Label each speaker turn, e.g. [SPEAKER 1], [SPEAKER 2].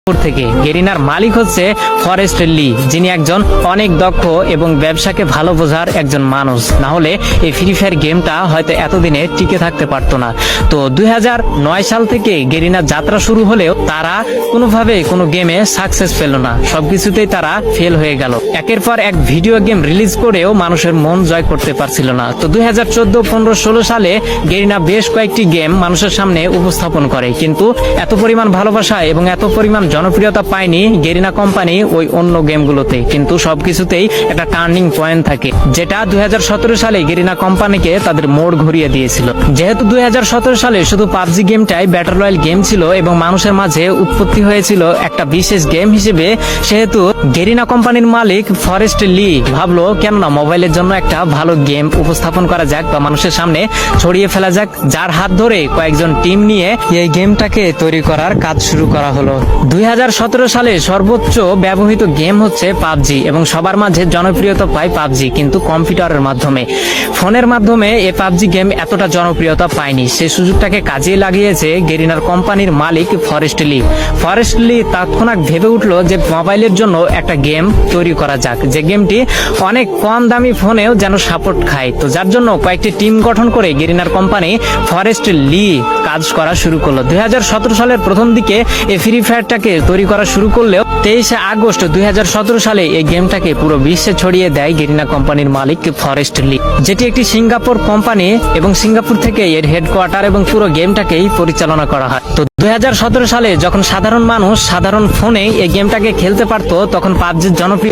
[SPEAKER 1] থেকে গেরিনার মালিক হচ্ছে ফরেস্ট লি, যিনি একজন অনেক দক্ষ এবং ব্যবসাকে ভালো বোঝার একজন মানুষ। না হলে এই ফ্রি ফায়ার গেমটা হয়তো এতদিনে টিকে থাকতে পারতো না। তো 2009 সাল থেকে গেরিনার যাত্রা শুরু হলেও তারা কোনোভাবে কোনো গেমে সাকসেস পেল না, সবকিছুতেই তারা ফেল হয়ে গেল। একের পর এক ভিডিও গেম রিলিজ করেও মানুষের মন জয় করতে পারছিল না। তো 2014, 15, 16 সালে গেরিনা বেশ কয়েকটি গেম মানুষের সামনে উপস্থাপন করে, কিন্তু এত পরিমাণ ভালোবাসা এবং এত পরিমাণ জনপ্রিয়তা পায়নি গেরিনা কোম্পানি ওই অন্য গেমগুলোতে। কিন্তু সবকিছুতেই একটা টার্নিং পয়েন্ট থাকে, যেটা 2017 সালে গেরিনা কোম্পানিকে তাদের মোড় ঘুরিয়ে দিয়েছিল। যেহেতু 2017 সালে শুধু পাবজি গেমটাই ব্যাটল রয়্যাল গেম ছিল এবং মানুষের মাঝে উৎপত্তি হয়েছিল একটা বিশেষ গেম হিসেবে, সেহেতু গেরিনা কোম্পানির মালিক ফরেস্ট লি ভাবলো কেননা মোবাইলের জন্য একটা ভালো গেম উপস্থাপন করা যাক বা মানুষের সামনে ছড়িয়ে ফেলা যাক, যার হাত ধরে কয়েকজন টিম নিয়ে এই গেমটাকে তৈরি করার কাজ শুরু করা হলো। 2017 সালে সর্বোচ্চ ব্যবহৃত গেম হচ্ছে পাবজি এবং সবার মাঝে জনপ্রিয়তা পায় পাবজি, কিন্তু কম্পিউটারের মাধ্যমে। ফোনের মাধ্যমে এই পাবজি গেম এতটা জনপ্রিয়তা পায়নি। সেই সুযোগটাকে কাজে লাগিয়েছে গেরিনার কোম্পানির মালিক ফরেস্ট লি। ফরেস্ট লি তৎক্ষণাৎ ভেবে উঠলো যে মোবাইলের জন্য একটা গেম তৈরি করা যাক, যে গেমটি অনেক কম দামি ফোনেও যেন সাপোর্ট খায়। তো যার জন্য কয়েকটি টিম গঠন করে গেরিনার কোম্পানি ফরেস্ট লি কাজ করা শুরু করলো। 2017 সালের প্রথম দিকে এই ফ্রি ফায়ারটাকে তৈরি করা শুরু করলেও 23 আগস্ট 2017 সালে এই গেমটাকে পুরো বিশ্বে ছড়িয়ে দেয় গেরিনা কোম্পানির মালিক ফরেস্ট লি, যেটি একটি সিঙ্গাপুর কোম্পানি এবং সিঙ্গাপুর থেকে এর হেডকোয়ার্টার এবং পুরো গেমটাকেই পরিচালনা করা হয়। তো 2017 সালে যখন সাধারণ মানুষ সাধারণ ফোনে এই গেমটাকে খেলতে পারতো, তখন পাবজির জনপ্রিয়